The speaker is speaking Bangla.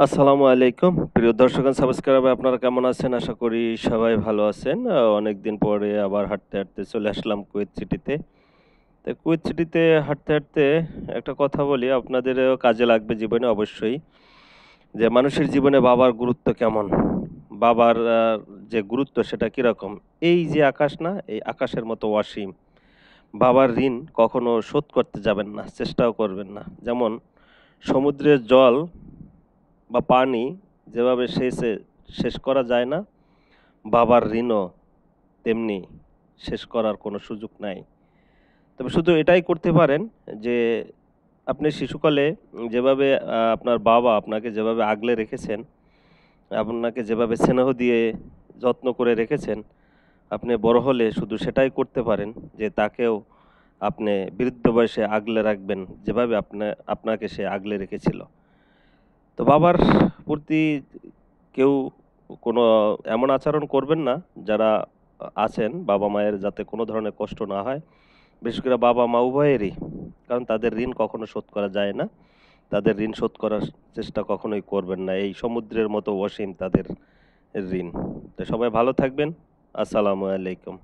আসসালামু আলাইকুম প্রিয় দর্শক এন্ড সাবস্ক্রাইবার, আপনারা কেমন আছেন? আশা করি সবাই ভালো আছেন। অনেকদিন পরে আবার হাঁটতে হাঁটতে চলে আসলাম কুয়েত সিটিতে। তো কুয়েত সিটিতে হাঁটতে হাঁটতে একটা কথা বলি, আপনাদেরও কাজে লাগবে জীবনে অবশ্যই। যে মানুষের জীবনে বাবার গুরুত্ব কেমন, বাবার যে গুরুত্ব সেটা কিরকম। এই যে আকাশ না, এই আকাশের মতো অসীম। বাবার ঋণ কখনো শোধ করতে যাবেন না, চেষ্টাও করবেন না। যেমন সমুদ্রের জল বা পানি যেভাবে শেষ করা যায় না, বাবার ঋণও তেমনি শেষ করার কোনো সুযোগ নাই। তবে শুধু এটাই করতে পারেন যে আপনি শিশুকালে যেভাবে আপনার বাবা আপনাকে যেভাবে আগলে রেখেছেন, আপনাকে যেভাবে স্নেহ দিয়ে যত্ন করে রেখেছেন, আপনি বড় হলে শুধু সেটাই করতে পারেন যে তাকেও আপনি বৃদ্ধ বয়সে আগলে রাখবেন যেভাবে আপনাকে সে আগলে রেখেছিল। তো বাবার প্রতি কেউ কোনো এমন আচরণ করবেন না যারা আছেন, বাবা-মায়ের যাতে কোনো ধরনের কষ্ট না হয়। বিশেষ করে বাবা-মা উভয়েরই। কারণ তাদের ঋণ কখনো শোধ করা যায় না। তাদের ঋণ শোধ করার চেষ্টা কখনোই করবেন না। এই সমুদ্রের মতো অসীম তাদের ঋণ। তো সবাই ভালো থাকবেন। আসসালামু আলাইকুম।